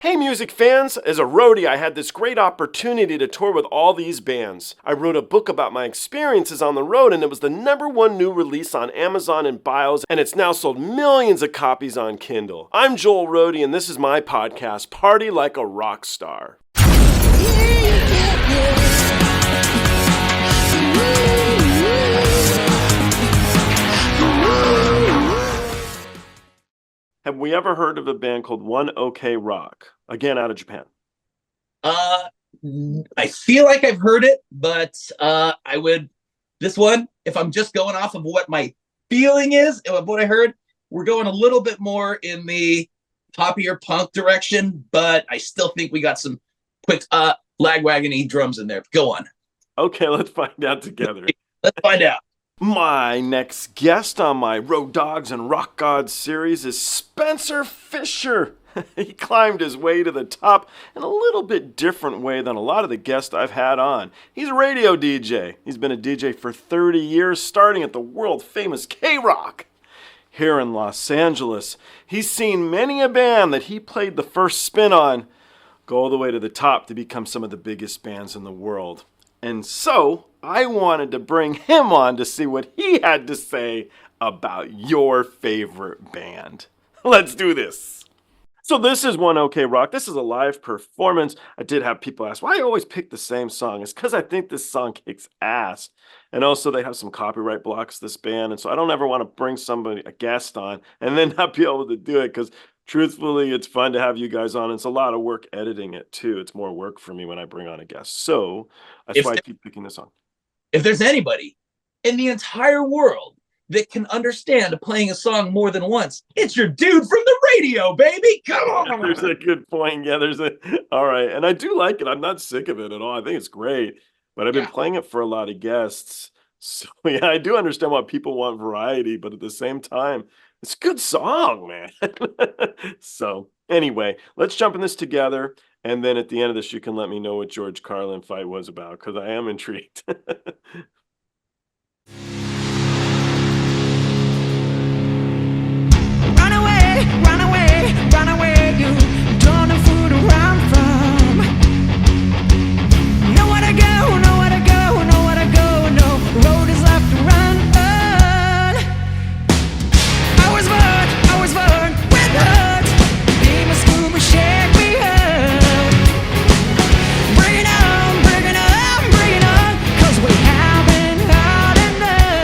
Hey music fans, as a roadie I had this great opportunity to tour with all these bands. I wrote a book about my experiences on the road and it was the #1 new release on Amazon and Bios and it's now sold millions of copies on Kindle. I'm Joel Roadie and this is my podcast, Party Like a Rock Star. Have we ever heard of a band called One OK Rock? Again, out of Japan. I feel like I've heard it, but this one, if I'm just going off of what my feeling is, of what I heard, we're going a little bit more in the poppier punk direction, but I still think we got some quick lagwagon-y drums in there. Go on. Okay, let's find out together. Let's find out. My next guest on my Road Dogs and Rock Gods series is Spencer Fischer. He climbed his way to the top in a little bit different way than a lot of the guests I've had on. He's a radio DJ. He's been a DJ for 30 years, starting at the world-famous KROQ. Here in Los Angeles, he's seen many a band that he played the first spin on go all the way to the top to become some of the biggest bands in the world. And so, I wanted to bring him on to see what he had to say about your favorite band. Let's do this. So this is One OK Rock. This is a live performance. I did have people ask, why I always pick the same song? It's because I think this song kicks ass. And also they have some copyright blocks, this band. And so I don't ever want to bring somebody, a guest on, and then not be able to do it because truthfully, it's fun to have you guys on. It's a lot of work editing it too. It's more work for me when I bring on a guest. So that's why I keep picking this song. If there's anybody in the entire world that can understand playing a song more than once, it's your dude from the radio, baby. Come on. There's a good point. Yeah, all right. And I do like it. I'm not sick of it at all. I think it's great. But I've been playing it for a lot of guests. So yeah, I do understand why people want variety, but at the same time, it's a good song, man. So anyway, let's jump in this together. And then at the end of this, you can let me know what George Carlin fight was about, because I am intrigued. Run away, run away, run away, you don't know who to run from. Nowhere to go, nowhere to go, nowhere to go, no road is left to run. I was born with hurt. Be my scuba, shake me up. Bring it on, bring it on, bring it on, 'cause we haven't had enough.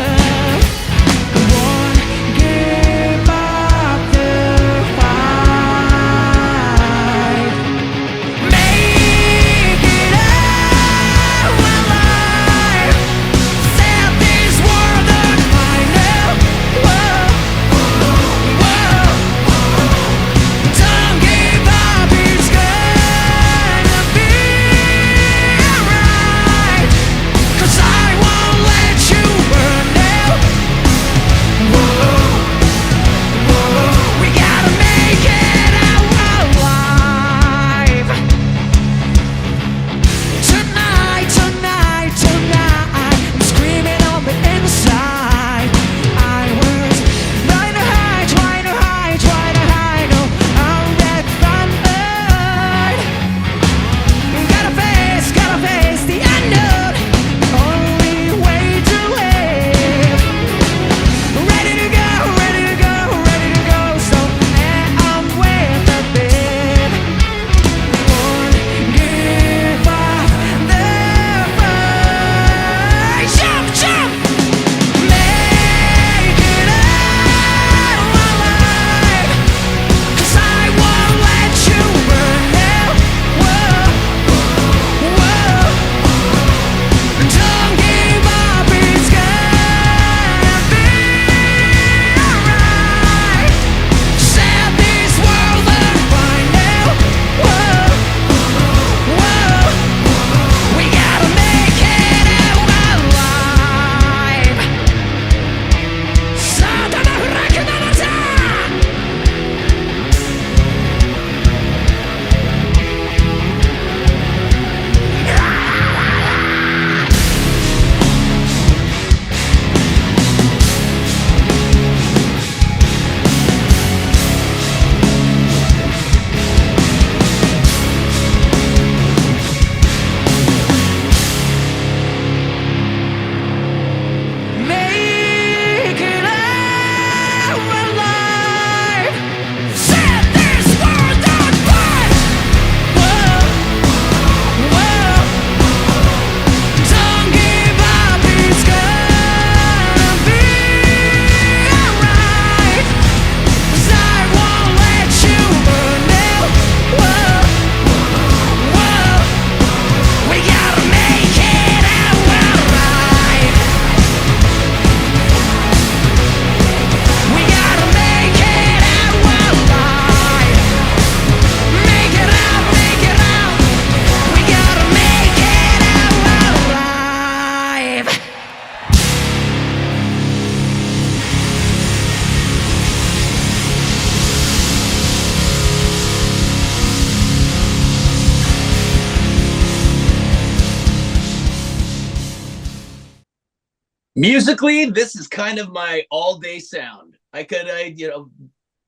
Musically, this is kind of my all-day sound.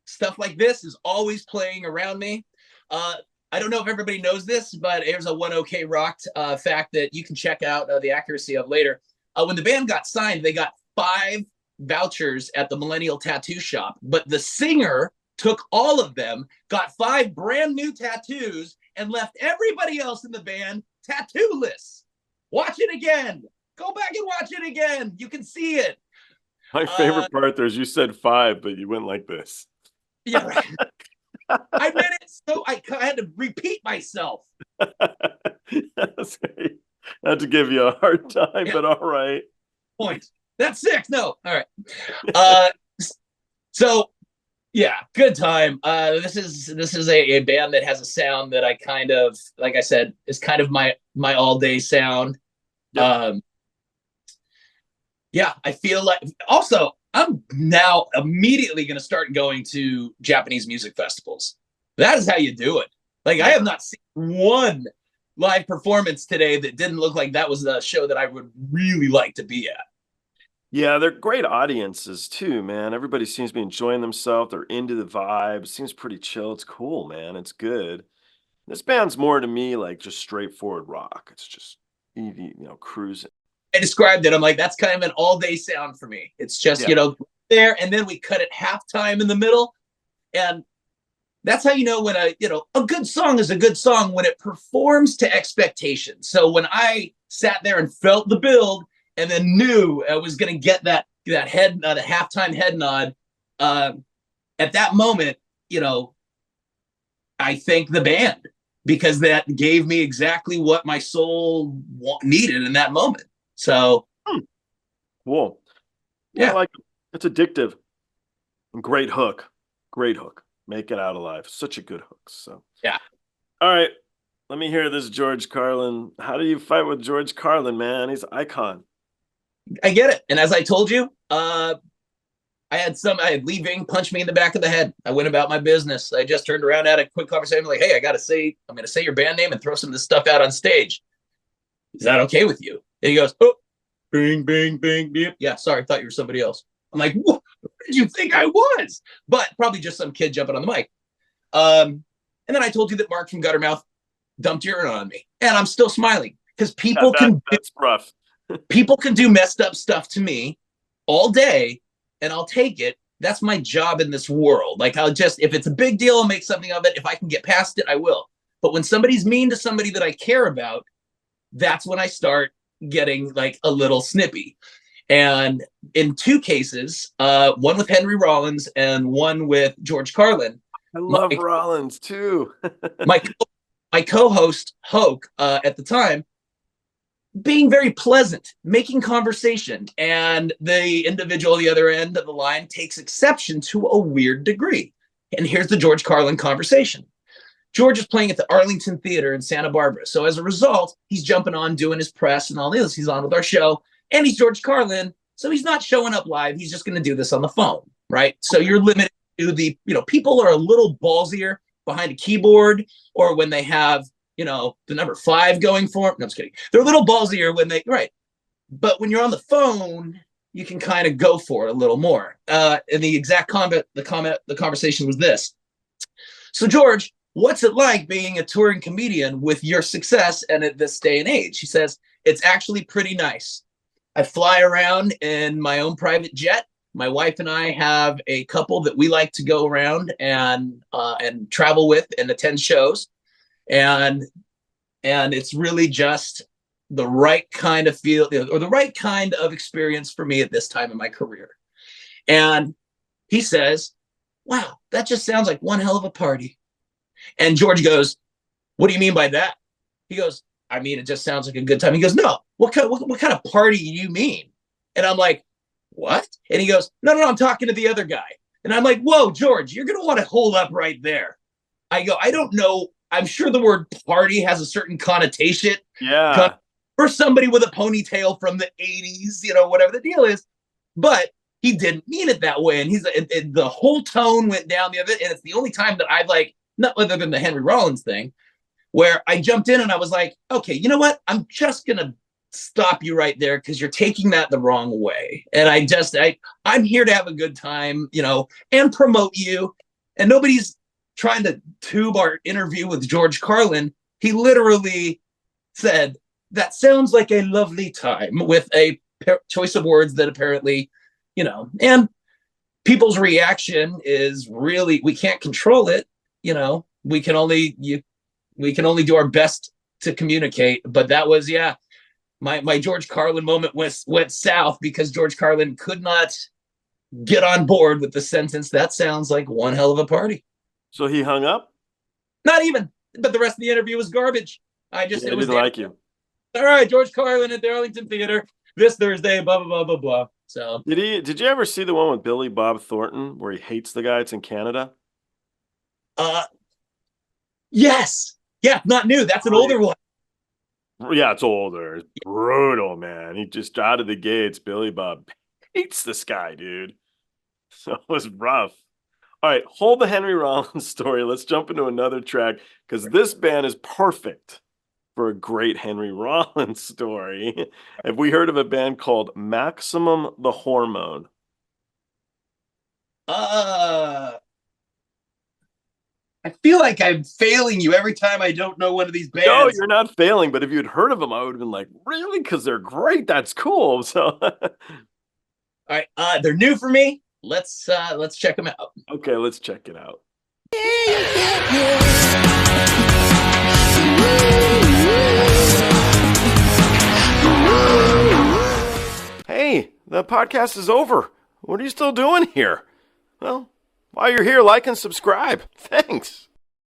Stuff like this is always playing around me. I don't know if everybody knows this, but here's a One OK Rocked fact that you can check out the accuracy of later. When the band got signed, they got 5 vouchers at the Millennial Tattoo Shop, but the singer took all of them, got 5 brand new tattoos, and left everybody else in the band tattoo-less. Watch it again. Go back and watch it again. You can see it. My favorite part there is you said 5, but you went like this. Yeah, right. I read it, so I had to repeat myself. That's great. I had to give you a hard time, but all right. Point. That's 6. No. All right. So yeah, good time. This is a band that has a sound that I kind of, like I said, is kind of my all day sound. Yep. Yeah, I feel like also I'm now immediately going to start going to Japanese music festivals. That is how you do it. Like, I have not seen one live performance today that didn't look like that was the show that I would really like to be at. Yeah, they're great audiences too, man. Everybody seems to be enjoying themselves. They're into the vibe. It seems pretty chill. It's cool, man. It's good. This band's more to me like just straightforward rock. It's just easy, cruising. I described it. I'm like, that's kind of an all day sound for me. It's just, there. And then we cut it halftime in the middle. And that's how you know when a good song is a good song when it performs to expectations. So when I sat there and felt the build and then knew I was going to get that head, the halftime head nod, at that moment, I thank the band because that gave me exactly what my soul needed in that moment. So cool. Yeah, I like it. It's addictive. Great hook. Make it out alive. Such a good hook. So yeah. All right. Let me hear this George Carlin. How do you fight with George Carlin, man? He's an icon. I get it. And as I told you, I had Lee Ving punch me in the back of the head. I went about my business. I just turned around, had a quick conversation like, hey, I'm going to say your band name and throw some of this stuff out on stage. Is that okay with you? And he goes, oh, bing, bing, bing, beep. Yeah, sorry, I thought you were somebody else. I'm like, what did you think I was? But probably just some kid jumping on the mic. And then I told you that Mark from Guttermouth dumped urine on me. And I'm still smiling because that's rough. People can do messed up stuff to me all day, and I'll take it. That's my job in this world. Like, if it's a big deal, I'll make something of it. If I can get past it, I will. But when somebody's mean to somebody that I care about, that's when I start getting like a little snippy. And in 2 cases, one with Henry Rollins and one with George Carlin. I love Rollins too. my co-host Hoke at the time, being very pleasant, making conversation, and the individual at the other end of the line takes exception to a weird degree. And here's the George Carlin conversation. George is playing at the Arlington Theater in Santa Barbara. So as a result, he's jumping on, doing his press and all this. He's on with our show, and he's George Carlin. So he's not showing up live. He's just going to do this on the phone, right? So you're limited to people are a little ballsier behind a keyboard, or when they have, the number 5 going for them. No, I'm just kidding. They're a little ballsier when right. But when you're on the phone, you can kind of go for it a little more. And the conversation was this. So George, what's it like being a touring comedian with your success and at this day and age? He says, it's actually pretty nice. I fly around in my own private jet. My wife and I have a couple that we like to go around and travel with and attend shows. And it's really just the right kind of feel or the right kind of experience for me at this time in my career. And he says, wow, that just sounds like one hell of a party. And George goes, what do you mean by that? He goes, I mean, it just sounds like a good time. He goes, no, what kind of party do you mean? And I'm like, what? And he goes, no, I'm talking to the other guy. And I'm like, whoa, George, you're going to want to hold up right there. I go, I don't know. I'm sure the word party has a certain connotation. Yeah. For somebody with a ponytail from the 80s, whatever the deal is. But he didn't mean it that way. And the whole tone went down the other. And it's the only time that I've not other than the Henry Rollins thing, where I jumped in and I was like, okay, you know what? I'm just going to stop you right there because you're taking that the wrong way. And I'm here to have a good time, and promote you. And nobody's trying to tube our interview with George Carlin. He literally said, "That sounds like a lovely time," with a choice of words that apparently, and people's reaction is really, we can't control it. We can only do our best to communicate. But that was, my George Carlin moment went south because George Carlin could not get on board with the sentence, "That sounds like one hell of a party." So he hung up? Not even, but the rest of the interview was garbage. It was didn't like you. All right, George Carlin at the Arlington Theater this Thursday, blah, blah, blah, blah, blah. So Did you ever see the one with Billy Bob Thornton where he hates the guy? It's in Canada. Yes. Yeah, not new. That's an older one. Yeah, it's older. It's brutal, man. He just out of the gates, Billy Bob hates this guy, dude. So it was rough. All right, hold the Henry Rollins story. Let's jump into another track because this band is perfect for a great Henry Rollins story. Have we heard of a band called Maximum the Hormone? I feel like I'm failing you every time I don't know one of these bands. No, you're not failing, but if you'd heard of them, I would have been like, really? Because they're great. That's cool. So, all right, they're new for me. Let's check them out. Okay, let's check it out. Hey, the podcast is over. What are you still doing here? Well, while you're here, like and subscribe. Thanks.